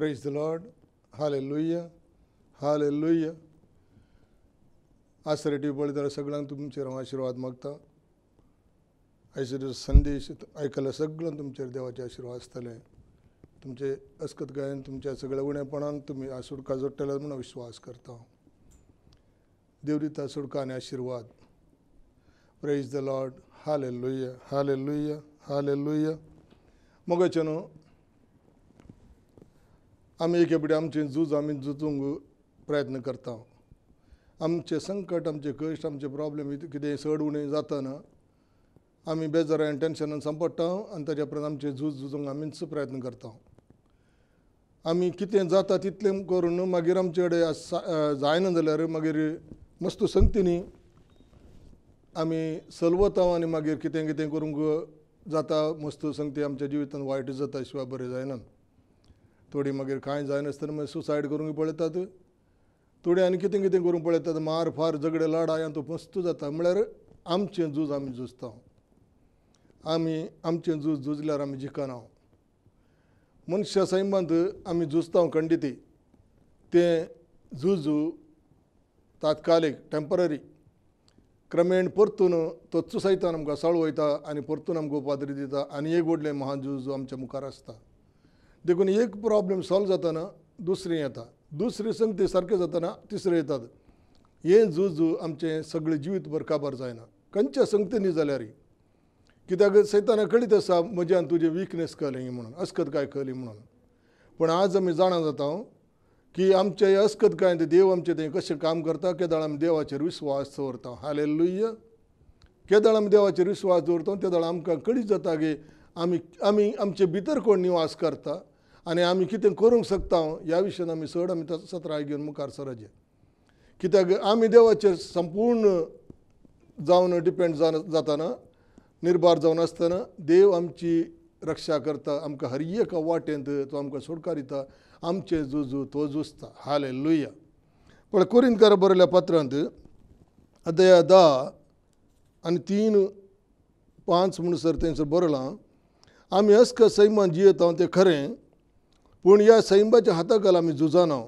Praise the Lord. Hallelujah. Hallelujah. आसरेटी पळयताना सगळ्यांक तुमचेर हांव आशिर्वाद मागता. आयचो संदेश आयकला सगळ्यांक तुमचेर देवाचे आशिर्वाद आसतले. तुमचे अस्कत गायन तुमच्या सगळ्या उणेपणान तुमी सुडका जोडटले म्हणून विश्वास करता. देव दिता सुडका आनी आशिर्वाद. Praise the Lord. Hallelujah. Hallelujah. Hallelujah. मोगाचे न्हू आमी एके पिढी आमचे झूज आमी झुजूंक प्रयत्न करता. आमचे संकट आमचे कश्ट आमचे प्रॉब्लेम कितें चड उणें जातना आमी बेजारान टेन्शनान सांपडटा आनी ताच्या उपरांत आमचे झूजूंक आमीच प्रयत्न करता. आमी कितें जाता तितलें करून मागीर आमचे कडेन जायना जाल्यार मागीर मस्त संगतीनी आमी सलवता आनी मागीर कितें कितें करूंक जाता. मस्त संगती आमच्या जिवितांत वायट जाता शिवाय बरें जायना. थोडी मागीर कांय जायनासतना मागीर सुसायड करूंक पळयतात. थोडी आनी कितें कितें करूंक पळयतात. मार फार झगडे लढाय तो मस्त जाता. म्हळ्यार आमचें झूज आमी झुजता. आमी आमचें झूज झुजल्यार आमी जिखना. मनशा सैमांत आमी झुजता खंडिती. तें झुजू तात्कालीक टेम्पररी. क्रमेण परतून तो सैतान आमकां साळू वयता आनी परतून आमकां उपाद्री दिता आनी एक व्हडलें महान झूज आमच्या मुखार आसता. देखून एक प्रॉब्लेम सॉल्व जातना दुसरें येता. दुसरी संगती सारकें जातना तिसरें येतात. हें झूज आमचें सगळें जिवीतभर काबार जायना. खंयच्या संगतीनी जाल्यार कित्याक सैतानाक कळीत आसा म्हज्यान तुजें विकनेस कळ्ळी म्हणून अस्कत काय कळ्ळी म्हणून. पूण आज आमी जाणा जाता की आमच्या ह्या अस्कत काय देव आमचें तें कशें काम करता. केदाळ आमी देवाचेर विश्वास दवरता. हालेलुया. केदाळ आमी देवाचेर विश्वास दवरता त्या दाळ आमकां कळीत जाता की आमी आमी आमचे भितर कोण निवास करता आनी आमी कितें करूंक शकता ह्या विशयान आमी चड आमी सत्राय घेवन मुखार सरचे. कित्याक आमी देवाचेर संपूर्ण जावन डिपेंड जातना निर्भार जावन आसतना देव आमची रक्षा करता. आमकां हर एक वाटेंत तो आमकां सुटका दिता. आमचें झुजू तो झुजता. हालेलुया. पण कोरिंथकाराक बरयल्या पत्रांत अध्याय 10 आनी 3:5 म्हणसर थंयसर बरयलां. आमी अस्कत सैमान जियेता तें खरें पूण ह्या सैमाच्या हाताखाल आमी झुजना.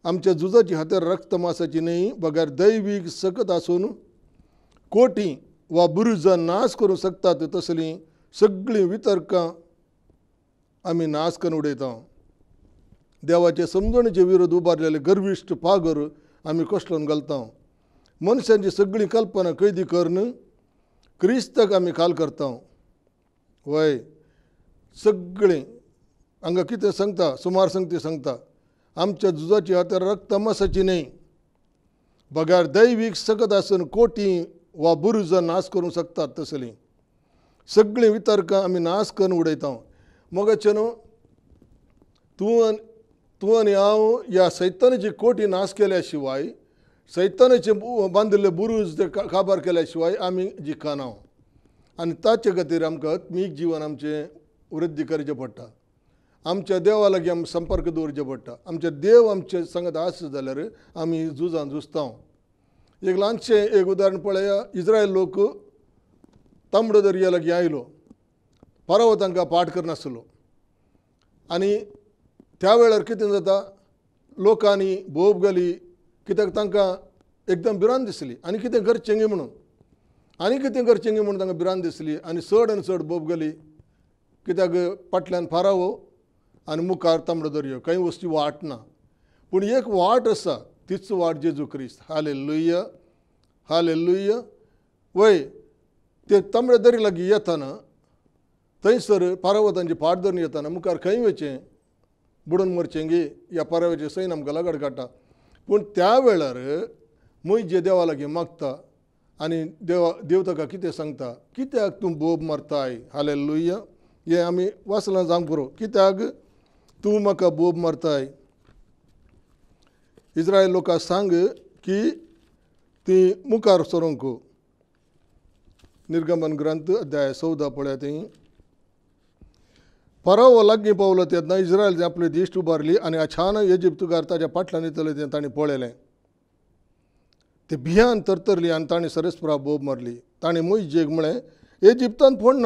आमच्या झुजाची हात्यार रक्त मांसाची न्ही बगर दैवीक सकत आसून कोटी वा बुरुजां नाश करूंक शकतात तसलीं सगळीं वितर्कां आमी नाश करून उडयता. देवाचे समजणेचे विरोध उबारलेले गर्विश्ट पागर आमी कोसळून घालता. मनशांची सगळी कल्पना कैदी करून क्रिस्ताक आमी खाल करता. वय सगळीं हांगा कितें सांगता सुमार संगती सांगता आमच्या झुजाची हात्यार रक्त मांसाची न्ही बगर दैवीक सकत आसून कोटी वा बुरुजां नाश करूंक शकतात तसलीं सगळीं वितर्कां आमी नाश करून उडयता. मोगाचे न्हू तूं आनी हांव ह्या सैतानाची कोटी नाश केल्या शिवाय सैतानाचे बांदिल्ले बुरूज ते काबार केल्या शिवाय आमी जिखना. आनी ताचे खातीर आमकां आत्मीक जिवन आमचें वृद्धी करचें पडटा. आमच्या देवा लागीं आमी संपर्क दवरचें पडटा. आमचे देव आमचे सांगत आसा जाल्यार आमी झुजान झुजता. एक ल्हानशें एक उदाहरण पळया. इस्रायल लोक तांबडो दर्या लागीं आयलो. फाराव तांकां पाठ करनासलो आनी त्या वेळार कितें जाता लोकांनी भोब घाली कित्याक तांकां एकदम भिरांत दिसली आनी कितें करचें गे म्हणून तांकां भिरांत दिसली आनी चड आनी चड भोब घाली. कित्याक फाटल्यान फाराव आनी मुखार तांबडो दर्यो कांय वस्तू वाट ना. पूण एक वाट आसा तीच वाट जेजू क्रिस्त. हालेलुया. हालेलुया. वय ते तांबड्या दर्या लागीं येताना थंयसर पारावतांची फाट धरून येताना मुखार खंय वचें बुडून मरचें गे ह्या पाराव्याचें सैन आमकां लागड काडटा. पूण त्या वेळार जे देवा लागीं मागता आनी देव ताका कितें सांगता कित्याक तूं बोब मारताय. हालेलुया. हें आमी वाचलां जावंक पुरो. कित्याक तूं म्हाका बोब मारताय. इस्रायल लोकांक सांग की ती मुखार सरूंक. निर्गमन ग्रंथ अध्याय 14 पळया थंय. फाराव लागीं पावलो तेन्ना इस्रायल आपली दिश्ट उबारली आनी अचानक इजिप्तकार ताच्या फाटल्यान येतले तें ताणें पळयलें. ते भियान तरतरली आनी ताणें सरस्प्रा बोब मारली. ताणें मोइशेक म्हळें इजिप्तांत फोण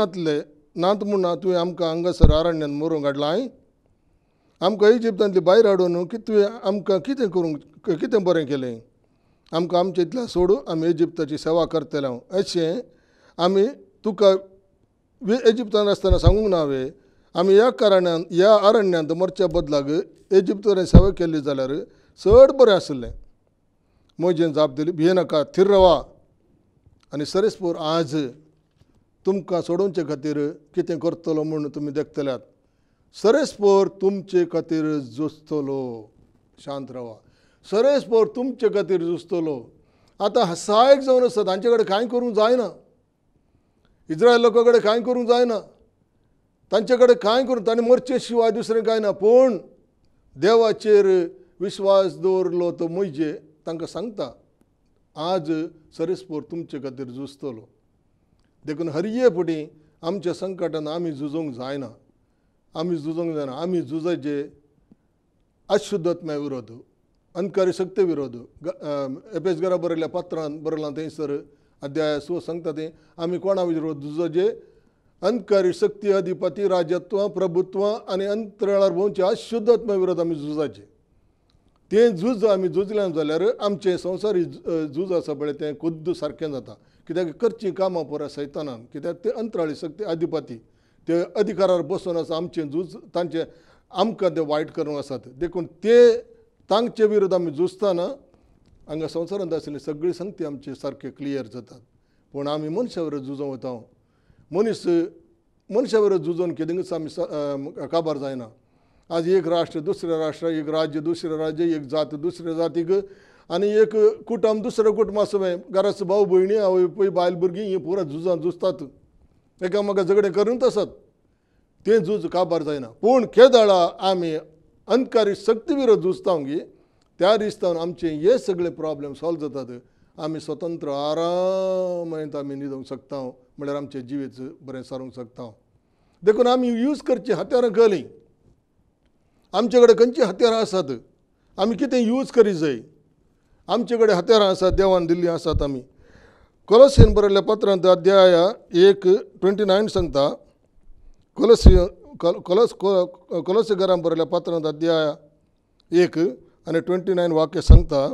नात म्हूण तुवें आमकां हांगासर अरण्यान मरूंक हाडलाय. आमकां इजिप्तांतली भायर हाडून तुवें आमकां कितें करूंक कितें बरें केलें, आमकां आमचें इतलें सोडून आमी इजिप्ताची सेवा करतले अशें आमी तुका इजिप्तान आसतना सांगूंक ना हांवें. आमी ह्या कारणान ह्या अरण्यांत मरच्या बदलाक इजिप्तान सेवा केली जाल्यार चड बरें आसलें. मोजेन जाप दिली, भियेनाका, थीर रावा. आनी सरेस्पोर आज तुमकां सोडोवचे खातीर कितें करतलो म्हूण तुमी देखतल्यात. सरेस्पोर तुमचे खातीर झुजतलो. शांत रावा. सरेस्पोर तुमचे खातीर झुजतलो. आतां सहायक जावन आसात, तांचे कडेन कांय करूंक जायना. इस्रायल लोकां कडेन कांय करूंक जायना. तांचे कडेन कांय करूंक तांणी मरचे शिवाय दुसरें कांय ना. पूण देवाचेर विश्वास दवरलो तो मोइजे तांकां सांगता, आज सरेस्पोर तुमचे खातीर झुजतलो. देखून हरये फुटी आमच्या संकटान आमी झुजोवंक जायना. आमी झुजोवंक जायना. आमी झुजाचे अशुद्धत्म्या विरोध, अंधकारी शक्ती विरोध. एपेसकारा बरयल्या पत्रांत बरयलां थंयसर अध्याय 6 सांगता तें आमी कोणा विरोध झुजाचे, अंधकारी शक्ती, अधिपती, राजत्व, प्रभुत्व आनी अंतराळार भोंवचे अशुद्धत्म्या विरोध आमी झुजाचे. तें झूज आमी झुजलें जाल्यार आमचें संवसारी झूज आसा पळय तें खुद्द सारकें जाता. कित्याक करचीं कामां पळय सैतानान, कित्याक ते अंतराळी शक्ती, अधिपती ते अधिकारार बसून आसा. आमचें झूज तांचे आमकां ते वायट करूंक आसात. देखून ते तांचे विरोध आमी झुजतना हांगा संवसारांत आशिल्ली सगळी संगती आमचे सारके क्लियर जातात. पूण आमी मनशा विरोध झुजों वता. मनशा विरोध झुजोवन कितेंच आमी काबार जायना. आज एक राष्ट्र दुसऱ्या राष्ट्र, एक राज्य दुसऱ्या राज्य, एक जात दुसऱ्या जातीक, आनी एक कुटुंब दुसऱ्या कुटुंबासोबत घराचो भाऊ भयणी आवय पळय बायल भुरगीं ही पुरा झुजतात. एकामेका झगडे करूनच आसात. तें झूज काबार जायना. पूण केदाळा आमी अंधकारी शक्ती विरोध झुजता गी, त्या दिसतावन आमचे हे सगळे प्रॉब्लेम सॉल्व जातात. आमी स्वतंत्र आरामायत आमी न्हिदूंक शकता, म्हळ्यार आमचें जिवीत बरें सारूंक शकता. देखून आमी यूज करची हत्यारां कळली. आमचे कडेन खंयची हत्यारां आसात, आमी कितें यूज करी जाय. आमचे कडेन हत्यारां आसात, देवान दिल्लीं आसात. आमी कोलोसियन बरयल्ल्या पत्रांत अध्याय 1:29 सांगता. कोलोसेकारांक बरयल्ल्या पत्रांत अध्याय 1:29 वाक्य सांगता,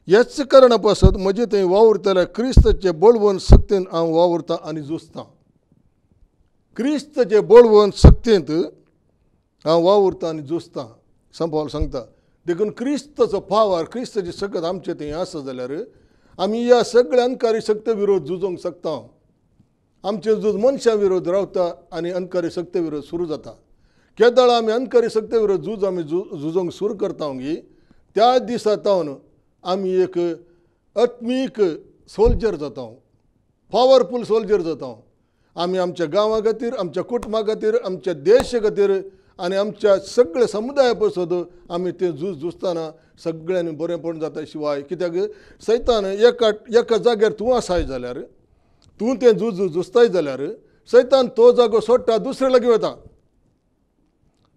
हेच कारणा पासत म्हजे थंय वावुरतल्या क्रिस्ताचे बळवंत शक्तीन हांव वावुरतां आनी झुजतां. क्रिस्ताचे बळवंत शक्तींत हांव वावुरतां आनी झुजतां संपावल सांगता. देखून क्रिस्ताचो पावर, क्रिस्ताची शक्त आमचे थंय आसा जाल्यार आमी ह्या सगळ्या अंधकारी शक्ती विरोध झुजोवंक शकता. आमचे झूज मनशां विरोध रावता आनी अंधकारी शक्ती विरोध सुरू जाता. केदाळ आमी अंधकारी शक्ती विरोध झूज आमी झुजोवंक सुरू करता गी, त्या दिसा तावन आमी एक आत्मीक सोल्जर जाता, पॉवरफूल सोल्जर जाता. आमी आमच्या गांवा खातीर, आमच्या कुटुंबा खातीर, आमच्या देशा खातीर आनी आमच्या सगळ्या समुदाया पासून आमी तें झूज झुजतना सगळ्यांनी बरेंपण जाता. शिवाय कित्याक सैतान एका जाग्यार तूं आसाय जाल्यार, तूं तें झूज झुजताय जाल्यार सैतान तो जागो सोडटा, दुसरे लागीं वता.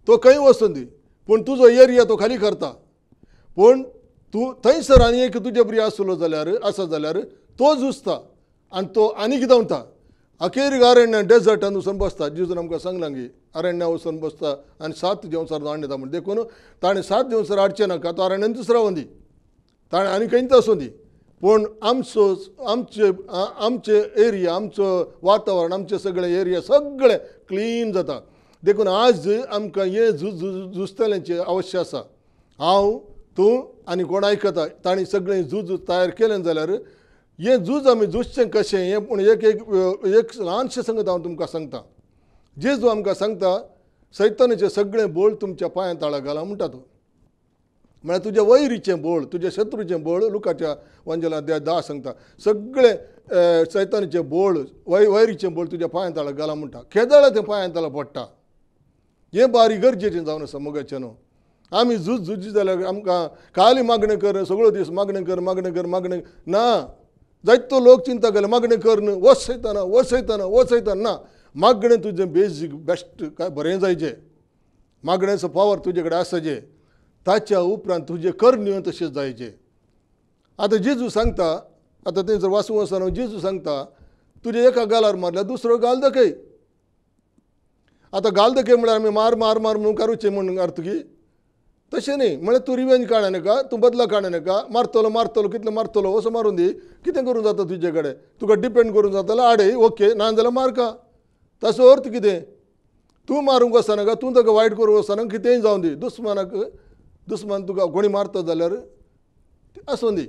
तो खंय वचून दी, पूण तुजो एरिया तो खाली करता. पूण तूं थंयसर आनी एक तुजे बरी आसलो जाल्यार तो झुजता आनी तो आनी कितें वता. अखेरीक अरण्य डेजर्टान वचून बसता. जेजून आमकां सांगलां गी अरण्या वचून बसता आनी 7 दिवसार हाडून येता म्हण. देखून ताणें 7 दिवसार हाडचें नाका, तो अरण्यान दुसरा वंदी, ताणें आनी खंयच वचूं दी. पूण आमचे एरिया, आमचो वातावरण, आमचे सगळे एरिया सगळे क्लीन जाता. देखून आज आमकां हे झुजतल्यांची आवश्यक आसा. हांव, तूं आनी कोण आयकता तांणी सगळें झूज तयार केलें जाल्यार हें झूज आमी झुजचें कशें हें. पूण एक ल्हानशें संगत हांव तुमकां सांगता. जेजू आमकां सांगता, सैतानाचें सगळें बोळ तुमच्या पांया तळा घाला म्हणटा तो. म्हळ्यार तुज्या वैरीचें बोळ, तुज्या शत्रूचें बोळ लुकाच्या वंजला अध्याय 10 सांगता. सगळे सैतानाचें बोळ, वैरीचें बोळ तुज्या पांया तळा घाला म्हणटा. केदाळा तें पांया तळा पडटा. हें बारी गरजेचें जावन आसा मोगाचें न्हू. आमी झुजी जाल्यार आमकां खाली मागणें कर, सगळो दीस मागणें कर ना. जायतो लोक चिंता केले मागणें कर न्हू, वचयतना ना. मागणें तुजें बेजीक बेस्ट काय बरें जायचें. मागणेचो पावर तुजे कडेन आसाचें. ताच्या उपरांत तुजे करण्यो तशेंच जायचे. आतां जेजू सांगता, आतां थंयसर वाचूंक वचना जेजू सांगता, तुजे एका गालार मारल्यार दुसरो गाल दाखय. आतां घाल दाखय म्हळ्यार आमी मार मार मार म्हणून कारुचें म्हणून अर्थ की तशें न्ही. म्हळ्यार तूं रिवेंज काडनाका, तूं बदला काडनाका, मारतलो मारतलो कितलो मारतलो असो मारून दी. कितें करूं जाता तुजे कडेन? तुका डिपेंड करूं जाता जाल्यार आडय, ओके, ना जाल्यार मारका. ताचो अर्थ कितें? तूं मारूंक वचनाका, तूं ताका वायट करूंक वचनाका, कितेंय जावं दी. दुस्मान तुका कोणी मारता जाल्यार आसूं दी.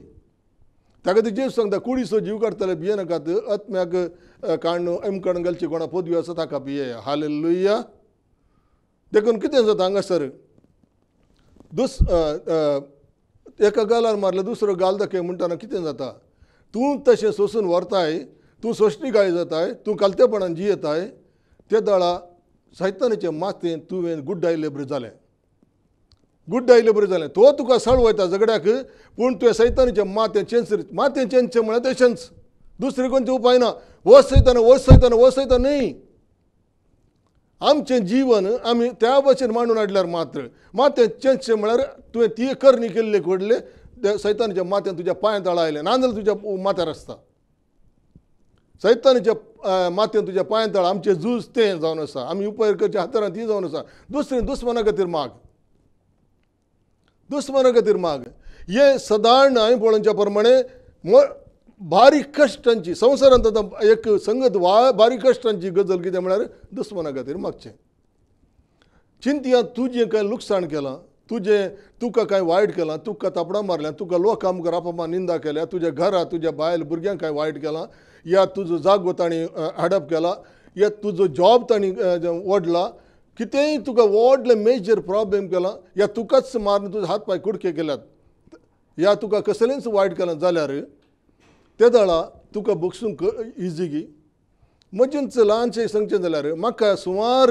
ताका ती जेव सांगता, कुडीचो जीव काडटले भियेनाकात, आत्म्याक काण एमकण घालची कोणा पदवी आसा ताका भियेया. हालेलुया. देखून कितें जाता हांगासर एका गालार मारल्यार दुसरो गाल दाखय म्हणटाना कितें जाता? तूं तशें सोंसून व्हरताय, तूं सोश्टीकाय जाताय, तूं कालतेपणान जियेताय, त्या दाळा सैतानाचे मातेन तुवें गुड्डायलें बरें जालें. गुड्डायलें बरें जालें. तो तुका सळवयता झगड्याक, पूण तुवें सैतानाच्या मातें चेंजचें म्हळ्यार तेशेंच. दुसरें खंयचो उपाय ना. हो सैतान न्ही. आमचें जीवन आमी त्या भाशेन मांडून हाडल्यार मातें चेंजचें म्हळ्यार तुवें ती करणी केल्ले घडले सैतानाच्या माथ्यान तुज्या पांय तळा आयलें, नाजाल्यार तुज्या माथ्यार आसता. सैतानाच्या माथ्यान तुज्या पांय तळा आमचें झूज तें जावन आसा. आमी उपाय करच्या हातारांत ती जावन आसा. दुसरें दुस्मना खातीर माग. हे सादारण हांवें पळोवच्या प्रमाणे बारीक कश्टांची संवसारांत आतां एक संगत बारीक कश्टांची गजाल कितें म्हळ्यार दुस्मना खातीर मागचें. चिंतया तुजें कांय लुकसाण केलां, तुका कांय वायट केलां, तुका तापडां मारल्यां, तुका लोकां मुखार आपमान निंदा केल्या, तुज्या घरा तुज्या बायल भुरग्यांक कांय वायट केलां, या तुजो जागो तांणी हडप केला, या तुजो जॉब तांणी ओडला, कितेंय तुका व्हडले मेजर प्रॉब्लेम केला, या तुकाच मारून तुजे हात पांय कुडके केल्यात, या तुका कसलेंच वायट केलां जाल्यार ते दाळा तुका बक्षूंक इजिगी. म्हजेंच ल्हानशें सांगचें जाल्यार म्हाका सुमार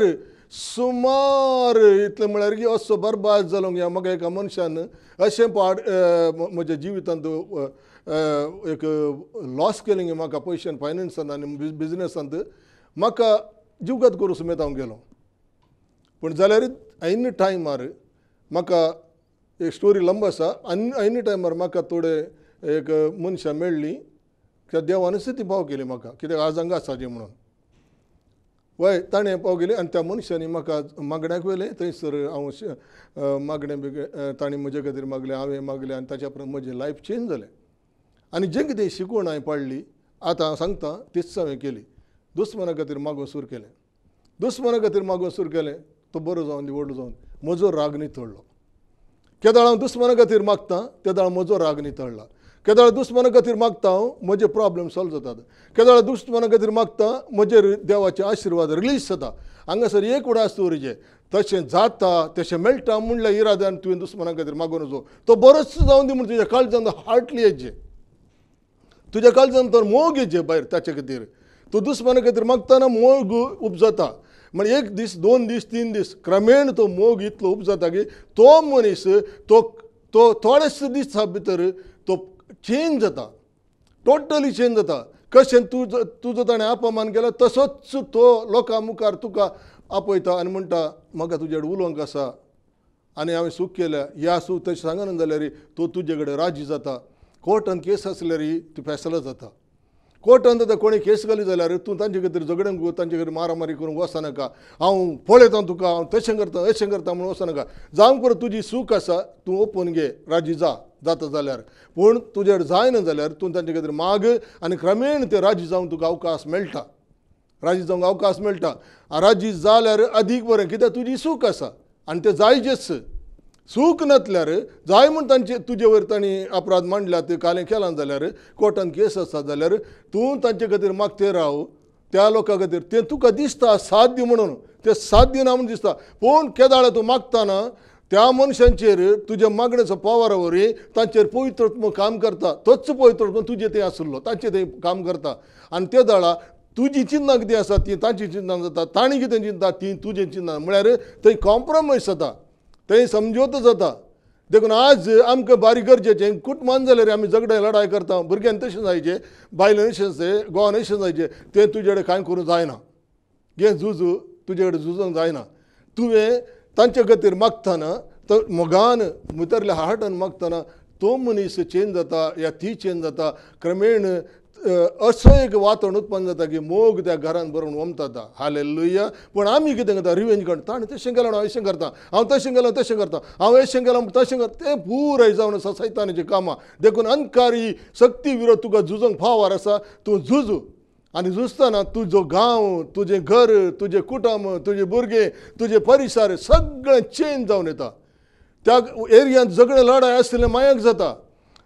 इतलें म्हळ्यार की असो बरबाद जालो ह्या म्हाका एका मनशान अशें म्हज्या जिवितांत एक लॉस केलें गे म्हाका पयशान, फायनान्सान आनी बिजनसांत. म्हाका जीवघात करूं समेत हांव गेलो. पूण जाल्यार ऐन टायमार म्हाका एक स्टोरी लंब आसा. ऐन टायमार म्हाका थोडे एक मनशां मेळ्ळीं, त्या देवान स्थिती पाव केली म्हाका, कित्याक आज हांगा आसा जें म्हणून वय ताणें पाव गेली. आनी त्या मनशांनी म्हाका मागण्याक व्हेलें. थंयसर हांव मागणें ताणें म्हजे खातीर मागलें, हांवें मागलें, आनी ताच्या प्रमाण म्हजें लायफ चेंज जालें. आनी जें कितें शिकवण हांवें पाडली आतां हांव सांगता तीच हांवें केली. दुस्मना खातीर मागोवं सुरू केलें. तो बरो जावन दी, व्हडलो जावन म्हजो राग नितळ्ळो. केदाळ हांव दुस्मना खातीर मागतां, तेदाळ म्हजो राग नितळ्ळा. केदाळ दुस्मना खातीर मागता हांव, म्हजे प्रॉब्लेम सॉल्व जातात. केदाळ दुस्मना खातीर मागता, म्हजेर देवाचे आशिर्वाद रिलीज जाता. हांगासर एक उडास दवरिचें, तशें जाता तशें मेळटा म्हणल्या इराद्यान तुवें दुस्मना खातीर मागून वचो. तो बरोच जावन दी म्हण तुज्या काळजांत हार्टली येजे, तुज्या काळजांत तर मोग येजे भायर ताचे खातीर. तूं दुस्मना खातीर मागतना मोग उपजता. म्हणजे 1 दीस 2 दीस 3 दीस क्रमेण तो मोग इतलो उपजता की तो मनीस तो थोडेच दिसा भितर तो चेंज जाता, टोटली चेंज जाता. कशें तुजो ताणें अपमान केला तसोच तो लोकां मुखार तुका आपयता आनी म्हणटा म्हाका तुजे कडेन उलोवंक आसा आनी हांवें सूख केल्या. ह्या सूख तशें सांगना जाल्यार तो तुजे कडेन राजी जाता. कोर्टान केस आसल्यार ती फैसला जाता. कोर्टान आतां कोणी केस घाली जाल्यार तूं तांचे खातीर झगड्यांक तांचे खातीर मारामारी करूंक वचनाका. हांव पळयता तुका, हांव तशें करता अशें करता म्हणून वचनाका. जावं करून तुजी सूख आसा तूं ओपून घे, राजी जाता जाल्यार. पूण तुजे जायना जाल्यार तूं तांचे खातीर माग आनी क्रमेण ते राजी जावंक तुका अवकाश मेळटा. राजी जाल्यार अदीक बरें, कित्याक तुजी सूख आसा आनी तें जायचेच. सूख नासल्यार जाय म्हूण तुजे वयर तांणी अपराध मांडल्या, ते कालें केलां जाल्यार, कोर्टान केस आसा जाल्यार तूं तांचे खातीर मागते राव. त्या लोकां खातीर तें तुका दिसता साध्य म्हणून, तें साध्य ना म्हणून दिसता. पूण केदाळ तूं मागतना त्या मनशांचेर तुज्या मागणेचो पावर वरी तांचेर पवित्रत्व काम करता. तोच पवित्रत्व तुजें तें आसलो, तांचें तें काम करता. आनी त्या दाळा तुजी चिंतना कितें आसा ती तांची चिंतना जाता, तांणी कितें चिंता ती तुजें चिंतना. म्हळ्यार थंय कॉम्प्रोमायज जाता, थंय समजोत जाता. देखून आज आमकां बारीक गरजेचें कुटुंबान जाल्यार आमी झगडे लढाय करता. भुरग्यांक तशें जायचें, बायलांनी तशें जाय, घोवान अशें जायचें. तें तुजे कडेन कांय करूं जायना. हें तुजे कडेन झुजोवंक जायना. तुवें तांचे खातीर मागतना तो मोगान भितरल्या हार्टान मागतना तो मनीस चेंज जाता या ती चेंज जाता. क्रमेण असं एक वातावरण उत्पन्न जाता की मोग त्या घरान बरोवन वमता हालेलुया. पूण आमी कितें करता रिवेंज करता ताणें तशें केलें हांव अशें करता, हांव तशें केलें तशें करता, हांव अशें केलें तशें करता. तें पुराय जावन आसा सैतानाचीं कामां. देखून अंधकारी शक्ती विरोध तुका झुजोंक फावार आसा. तूं झुज आनी झुजतना तुजो गांव, तुजें घर, तुजें कुटुंब, तुजे भुरगे, तुजे परिसर सगळें चेंज जावन येता. त्या एरियांत झगडे लढाय आसलें मायक जाता.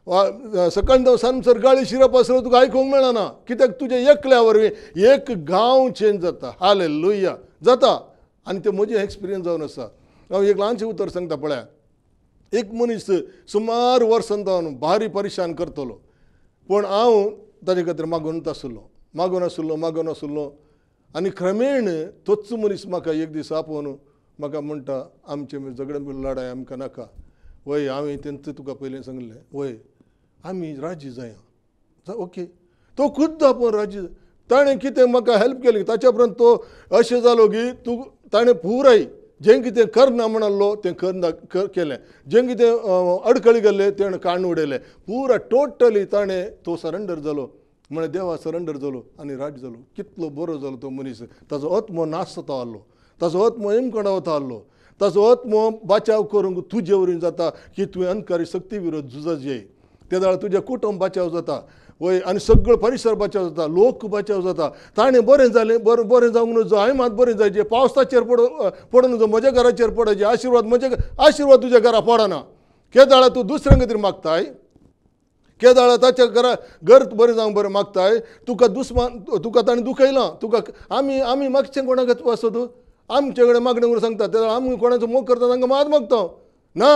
सकाळी जावन सांजसर गाळी शिरप आसलो तुका आयकूंक मेळना. कित्याक तुजें एकल्या वरवीं एक गांव चेंज जाता. हालेलुया जाता. आनी तें म्हजें एक्सपिरियन्स जावन आसा. हांव एक ल्हानशें उतर सांगता पळया. एक मनीस सुमार वर्सान जावन भारी परेशान करतलो, पूण हांव ताजे खातीर मागून नासलो. आनी क्रमेण तोच मनीस म्हाका एक दीस आपोवन म्हाका म्हणटा आमचे झगडे लढाय आमकां नाका. वय हांवें तेंच तुका पयलें सांगलें, वय आमी राजी जाया. ओके. तो खुद्द आपोवन राजी. ताणें कितें म्हाका हेल्प केली ताच्या उपरांत तो अशें जालो की ताणें पुराय जें कितें करना म्हणलो तें केलें. जें कितें अडखळी गेल्ले तेणें काडून उडयलें. पुरा टोटली ताणें तो सरेंडर जालो. म्हळ्यार देवा सरेंडर जालो आनी राजी जालो. कितलो बरो जालो तो मनीस. ताजो आत्मो नासता आहलो, ताजो आत्मो एमकडे वता आहलो, ताजो आत्मो बचाव करूंक तुजे वरवीं जाता की तुवें अंधकारी शक्ती विरोध झुजय. ते दाळ तुजें कुटुंब बचाव जाता. वय आनी सगळो परिसर बचाव जाता, लोक बचाव जाता. ताणें बरें जालें, बरें जावंक नजो हांवें मात बरें जायचें. पावस ताचेर पडून नजो म्हज्या घराचेर पडचे. आशिर्वाद तुज्या घरा पडना. केदाळा तूं दुसऱ्यां खातीर मागताय, केदाळा ताच्या घर बरें जावंक बरें मागताय. तुका ताणें दुखयलां. आमी मागचें कोणाक वचत आमचे कडेन मागणें करून सांगता. ते आमी कोणाचो मोग करता तांकां मात मागता ना.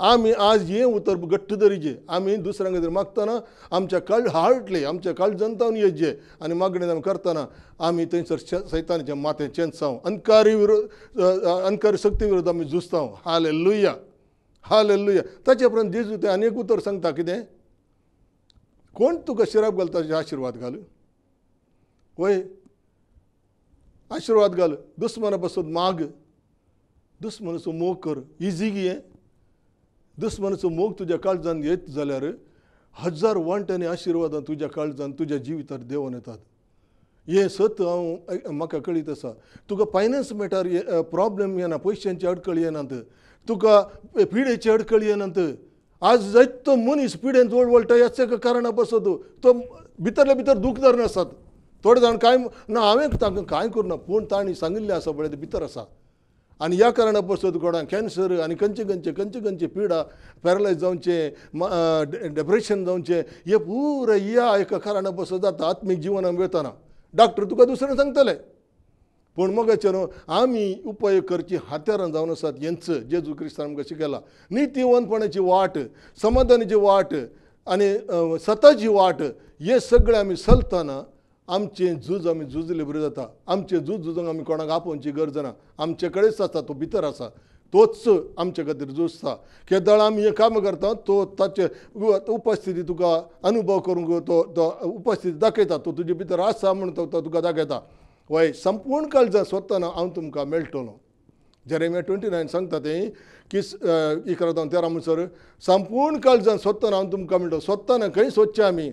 आमी आज हें उतर घट्ट धरीचें. आमी दुसऱ्यां खातीर मागतना आमच्या हार्टली आमच्या काळजांतावन येवचें. आनी मागणें आमी करतना आमी थंयसर सैतानाचें माथें चेंचसांव, अंधकारी शक्ती विरोध आमी झुजतांव. Hallelujah hallelujah. ताचे उपरांत जेजू तें आनी एक उतर सांगता कितें, कोण तुका शिराप घालता ताचे आशिर्वाद घाल. वय आशिर्वाद घाल. दुस्मना पासून माग, दुस्मनाचो मोग कर. इजी गी हें. दुस्मनाचो मोग तुज्या काळजांत येत जाल्यार 1000 वांट्यांनी आशिर्वादां तुज्या काळजांत तुज्या जिवितांत देंवन येतात. हें सत म्हाका कळीत आसा. तुका फायनान्स मॅटर प्रॉब्लेम येना, पयशांची अडखळी येनात, तुका पिडेची अडखळी येनात. आज जायतो मनीस पिडेन वळटा ह्याच कारणा पासून तो भितरल्या भितर दूख धरना आसात. थोडे जाण काय ना हांवें तांकां कांय करुना, पूण तांणी सांगिल्लें आसा पळय तें भितर आसा. आनी ह्या कारणा पासून कोणाक कॅन्सर आनी खंयचे पिडा, पॅरलायज जावचें, डिप्रेशन जावचें, हे पुराय ह्या एका कारणा पासून जाता. आत्मीक जिवनांत वयतना डॉक्टर तुका दुसरें सांगतले, पूण मगाचे न्हू आमी उपयोग करची हात्यारां जावन आसात. हेंच जेजू क्रिस्तान आमकां शिकयलां. नितीवंतपणाची वाट, समाधानाची वाट आनी सताची वाट, हे सगळें आमी चलतना आमचें झूज आमी झुजलें बरें जाता. आमचें झुजूंक आमी कोणाक आपोवची गरज ना. आमचे कडेच आसा, तो भितर आसा, तोच आमचे खातीर झुजता. केदाळ आमी हें काम करता, तो ताचे उपस्थिती तुका अनुभव करूंक तो उपस्थिती दाखयता. तो तुजे भितर आसा म्हूण तो तुका दाखयता. वय संपूर्ण काळजां सोदतना हांव तुमकां मेळटलो. जेरेमिया 29 सांगता तें की 11:13 म्हणसर संपूर्ण काळजां सोदतना हांव तुमकां मेळटलो. सोदतना खंय सोदचें आमी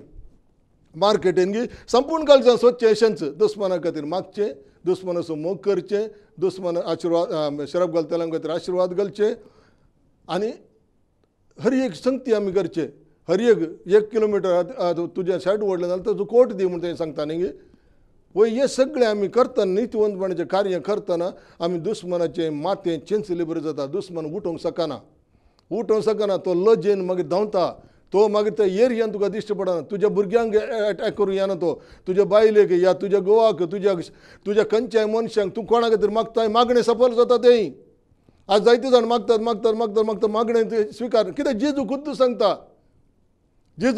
मार्केटीन संपूर्ण काळजां सोदचें अशेंच. दुस्मना खातीर मागचें, दुस्मनाचो मोग करचें, दुस्मन आशिर्वाद शराब घालतल्या खातीर आशिर्वाद घालचे आनी हर एक संगती आमी करचे. हर 1 किलोमिटर तुज्या सायड ओडलें जाल्यार ताजो कोट दी म्हूण तें सांगता न्ही. वय हे सगळें आमी करतना नितीवंतपणाचें कार्य करतना आमी दुस्मनाचें माथें चेंचलें बरें जाता. दुस्मन उठोवंक शकना. तो लजेन मागीर धांवता. तो मागीर त्या एरियान तुका दिश्टी पडना. तुज्या भुरग्यांक अटॅक करूं येना. तो तुज्या बायलेक या तुज्या गोवाक तुज्या खंयच्याय मनशांक तूं कोणा खातीर मागताय मागणें सफल जाता. तें आज जायते जाण मागतात मागणें स्विकार. कित्याक जेजू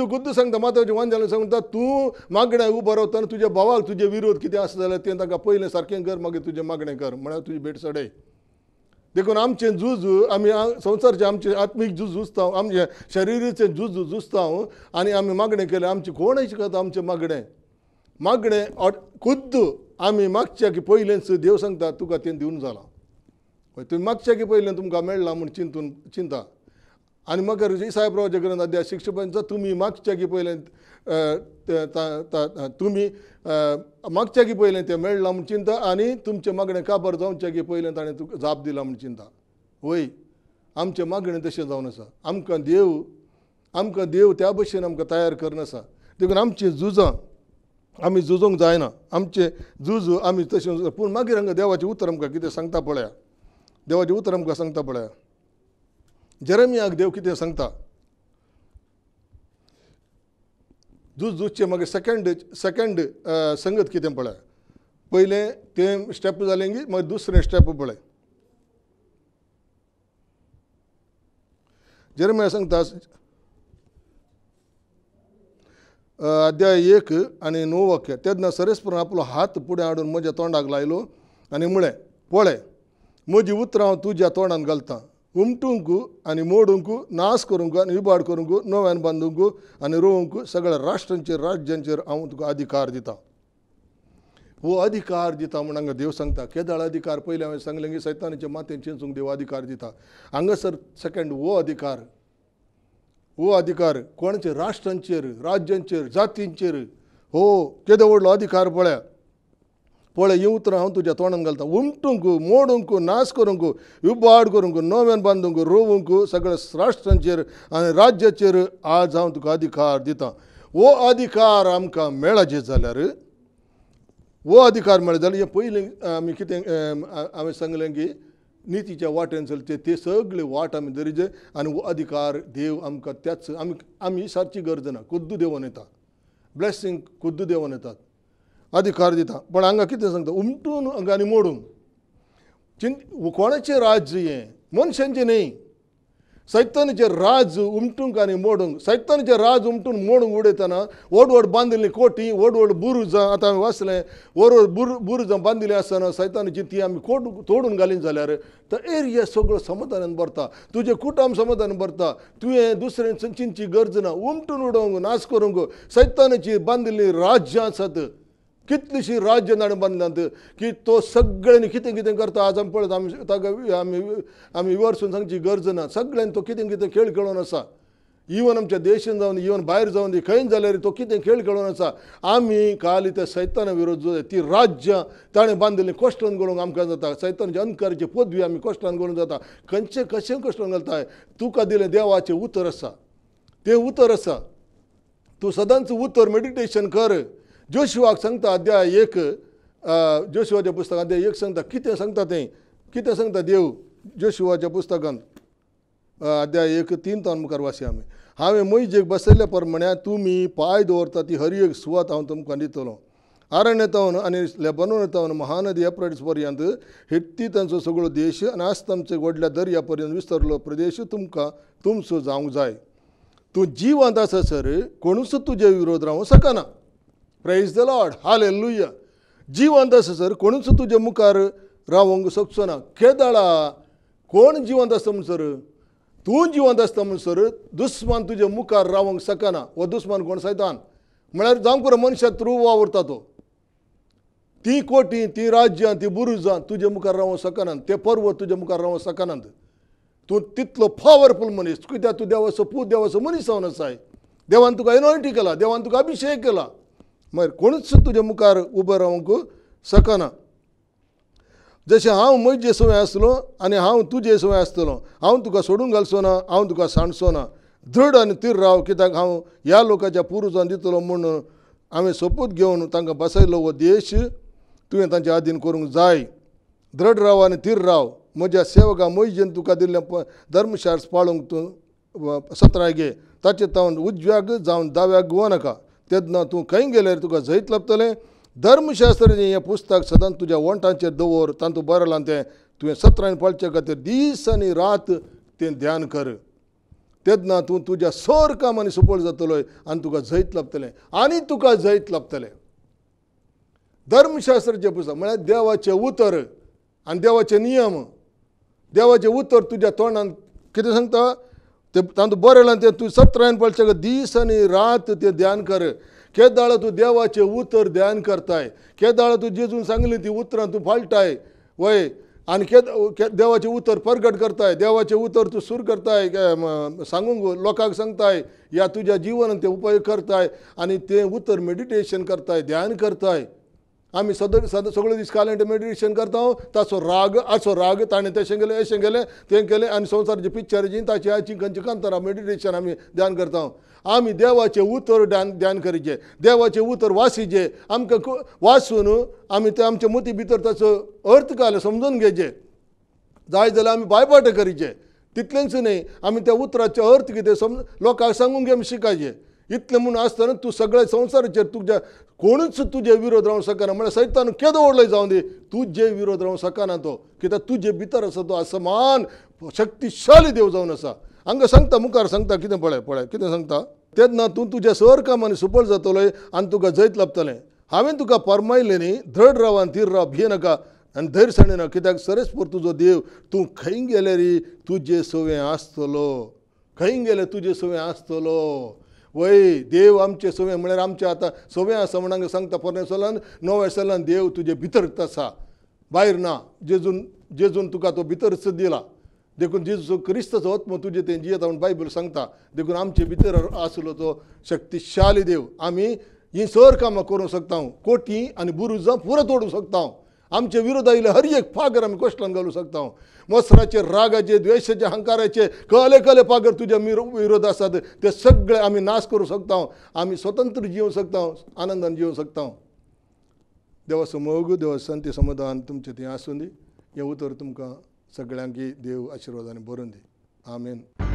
खुद्द सांगता माताच्या वांजाला सांगता तूं मागण्या उबो रावतना तुज्या भावाक तुजे विरोध कितें आसा जाल्यार तें ताका पयलें सारकें कर, मागीर तुजें मागणें कर, म्हळ्यार तुजी भेट सडय. देखून आमचें झूज आमी संवसारचें आमचें आत्मीक झूज झुजता, आमचें शरिरीचें झूज झुजता आनी आमी मागणें केलें. आमचें कोणय शिकता आमचें मागणें खुद्द आमी मागच्या की पयलेंच देव सांगता तुका तें दिवन जालां. तुमी मागच्या की पयलें तुमकां मेळ्ळां म्हूण चिंता. आनी म्हाका इसाया प्रवाच्या ग्रंथ अध्याय 65 तुमी मागच्या की पयलें तुमी मागच्या की पयलें तें मेळ्ळां म्हूण चिंता आनी तुमचें मागणें काबार जावच्या की पयलें ताणें तुका जाप दिला म्हूण चिंता. वय आमचें मागणें तशें जावन आसा. आमकां देव त्या भशेन आमकां तयार करनासा. देखून आमचीं झुजां आमी झुजोंक जायना. आमचें झूज आमी तशें पूण मागीर हांगा देवाचें उतर आमकां कितें सांगता पळया. देवाचें उतर आमकां सांगता पळया. जेरेमियाक देव कितें सांगता. झुजचे मागीर सेकंड संगत कितें पळय. पयलें तें स्टेप जालें की मागीर दुसरें स्टेप पळय. जेरेमिया सांगता अध्याय 1 आनी 9 वाक्य. तेन्ना सरेस्परान आपलो हात फुडें हाडून म्हज्या तोंडाक लायलो आनी म्हळें पळय म्हजी उतरां हांव तुज्या तोंडान घालतां. उमटूंक आनी मोडूंक, नाश करूंक आनी इबाड करूंक, नव्यान बांदूंक आनी रोवंक सगळ्या राष्ट्रांचेर राज्यांचेर हांव तुका अधिकार दितां. हो अधिकार दिता म्हूण हांगा देव सांगता. केदाळ अधिकार पयलीं हांवें सांगलें की सैतानाच्या माथेन चिंचूंक देव अधिकार दिता. हांगासर सेकंड हो अधिकार कोणाचेर. राष्ट्रांचेर, राज्यांचेर, जातींचेर. हो केदो व्हडलो अधिकार पळया. पळय ही उतरां हांव तुज्या तोंडान घालतां. उमटूंक, मोडूंक, नाश करूंक, इबाड करूंक, नव्यान बांदूंक, रोवंक सगळ्या राष्ट्रांचेर आनी राज्याचेर आज हांव तुका अधिकार दितां. हो अधिकार आमकां मेळचे जाल्यार हो अधिकार मेळ्ळे जाल्यार हे पयलीं आमी कितें हांवें सांगलें की नितीच्या वाटेन चलचे ते सगळे वाट आमी धरिचे आनी हो अधिकार देव आमकां त्याच आमी सारची गरज ना. खुद्द देवन येता. ब्लेसिंग खुद्द देवन येतात. अधिकार दिता. पण हांगा कितें सांगता. उमटून आनी मोडून कोणाचें राज्य हें मनशांचें न्ही. सैतानाचें राज उमटूंक आनी मोडूंक. सैतानाचें राज उमटून मोडूंक उडयतना व्हड बांदिल्लीं कोटी, व्हड बुरुजां आतां हांवें वाचलें. बुरुजां बांदिल्लीं आसतना सैतानाची ती आमी तोडून घालीन जाल्यार तो एरिया सगळो समाधानान भरता. तुजें कुटुंब समाधान भरता. तुवें दुसरें चिंतची गरज ना. उमटून उडोवंक, नाश करूंक सैतानाची बांदिल्लीं राज्यां आसात. कितलींशीं राज्य ताणें बांदल्यांत की तो सगळ्यांनी कितें कितें करता. आज आमी पळयत आमी विवरसून सांगची गरज ना. सगळ्यांनी तो कितें कितें खेळ खेळून आसा. इवन आमच्या देशान जावन इवन भायर जावन दी खंय जाल्यार तो कितें खेळ खेळून आसा. आमी काल त्या सैताना विरोध ती राज्यां ताणें बांदिल्लीं कश्टान करूंक आमकां जाता. सैतानाच्या अंधकाराची पदवी आमी कश्टान करूंक जाता. खंयचें कशें कश्टान घालताय. तुका दिलें देवाचें उतर आसा. तें उतर आसा. तूं सदांच उतर मेडिटेशन कर. जोशुआक सांगता अध्याय 1 जोशुआच्या पुस्तकांत अध्याय 1 सांगता. कितें सांगता तें कितें सांगता देव जोशुआच्या पुस्तकांत अध्याय 1:3 तावन मुखार वाचया आमी. हांवें मोइजेक बसयल्या प्रमाणे तुमी पांय दवरता ती हर एक सुवात हांव तुमकां दितलो. आरण्यतावन आनी लेबनोनातावन महानदी एफ्राटीस पर्यंत हित्ती तांचो सगळो देश आनी आस्तामचे व्हडल्या दर्या पर्यंत विस्तरलो प्रदेश तुमचो जावंक जाय. तूं जिवंत आसा सर कोणूच तुजे विरोध रावूं शकना. Praise the Lord. हालेलुया. जिवंत आसा सर कोणूच तुजे मुखार रावंक शकचो ना. केदाळा कोण जिवंत आसता म्हूण सर. तूं जिवंत आसता म्हूण सर दुस्मान तुजे मुखार रावंक शकना. हो दुस्मान कोण सैतान. म्हळ्यार जावं पुरो मनशा थ्रू वावरता तो. ती कोटी, ती राज्यां, ती बुरुजां तुजे मुखार रावंक शकनात. ते पर्वत तुजे मुखार रावंक शकनात. तूं तितलो पावरफूल मनीस. कित्याक तूं देवाचो पूत देवाचो मनीस जावन आसाय. देवान तुका एनॉयंटी केला. देवान तुका अभिशेक केला. मागीर कोणूच तुजे मुखार उबो रावंक शकना. जशें हांव म्हजे सवय आसलो आनी हांव तुजे सवय आसतलो. हांव तुका सोडून घालचो ना. हांव तुका सांडचो ना. दृढ आनी तीर राव. कित्याक हांव ह्या लोकांच्या पुरुजांक दितलो म्हूण हांवें सोपूत घेवन तांकां बसयलो हो देश तुवें तांचे अधीन करूंक जाय. दृढ राव आनी तीर राव. म्हज्या सेवका मोइजेन तुका दिल्लें धर्मशास्त्र पाळूंक तूं सत्राय घे. ताचे तावन उजव्याक जावन दाव्याक वनाका. तेन्ना तूं खंय गेल्यार तुका जैत लाभतलें. धर्मशास्त्राचें हें पुस्तक सदांच तुज्या वंटांचेर दवर. तातूंत बरयलां तें तुवें सत्रान पळचे खातीर दीस आनी रात तें ध्यान कर. तेन्ना तूं तुज्या सर कामांनी सफळ जातलोय आनी तुका जैत लाभतलें. आनी तुका जैत लाभतलें. धर्मशास्त्राचें पुस्तक म्हळ्यार देवाचें उतर आनी देवाचे नियम. देवाचें उतर तुज्या तोंडान कितें सांगता ते तातूंत बरयलां तें तूं सत्रान पळचे दीस आनी रात तें ध्यान कर. केदाळ तूं देवाचें उतर ध्यान करताय. केदाळ तूं जेजून सांगली ती उतरां तूं फाळटाय. वय आणि देवाचे उतर प्रगट करताय, देवाचे उतर तू सूर करताय, सांगून लोकांक सांगताय, या तुझ्या जीवन ते उपयोग करताय आणि ते उतर मेडिटेशन करताय, ध्यान करताय. आम्ही सगळे दीस काले मेडिटेशन करता ताचो राग आचो राग ताणें तशें गेलें अशें गेलें तें केलें आनी संवसाराची पिक्चराची ताची चिकन चिकंतरा मेडिटेशन आमी ध्यान करता. आमी देवाचे उतर ध्यान करीचे, देवाचे उतर वासीचे, आमकां वाचून आमी ते आमच्या मती भितर ताचो अर्थ काय समजून घेवचे. जाय जाल्यार आमी बायपाट करीचे. तितलेंच न्ही, आमी त्या उतराचे अर्थ कितें लोकांक सांगून घेवन शिकायचे. इतलें म्हणून आसतना तूं सगळ्या संवसाराचेर तुज्या कोणूच तुजे विरोध रावंक शकना. म्हळ्यार सैतान केदो व्हडलोय जावं दी, तुजे विरोध रावंक शकना तो, कित्याक तुजे भितर आसा तो असमान शक्तिशाली देव जावन आसा. हांगा सांगता, मुखार सांगता कितें पळय कितें सांगता. तेन्ना तूं तुज्या सर कामांनी सुफळ जातलोय आनी तुका जैत लाभतलें. हांवें तुका फरमायलें न्ही, धड राव आनी थीर राव, भिये नाका आनी धैर्य साणिना, कित्याक सरेस्पर तुजो देव. तूं खंय गेले रे तुजे सवें आसतलो, खंय गेले तुजे सवें आसतलो. वय देव आमचे सवें म्हळ्यार आमचे आतां सवें आसा म्हण हांगा सांगता परमेश्वरान. नव्या सालान देव तुजे भितरच आसा, भायर ना. जेजून तुका तो भितरच दिला. देखून जेजू क्रिस्ताचो आत्मो तुजे तें जियेता म्हूण बायबल सांगता. देखून आमचे भितर आसलो तो शक्तिशाली देव. आमी ही सर कामां करूंक शकता, कोटी आनी बुरुजां पुरो तोडूंक शकता. आमचे विरोध आयले हर एक पागर आमी कोश्टान घालूंक शकता. मोसराचे, रागाचे, द्वेशाचे, अहंकाराचे कले पागर तुज्या विरोध आसात ते सगळे आमी नाश करूंक शकता. आमी स्वतंत्र जिवंक शकता, आनंदान जिवंक शकता. देवाचो मोग, देवाचो शांती समाधान तुमचें थंय आसूं दी. हें उतर तुमकां सगळ्यांक देव आशिर्वादान भरून दी. आमेन.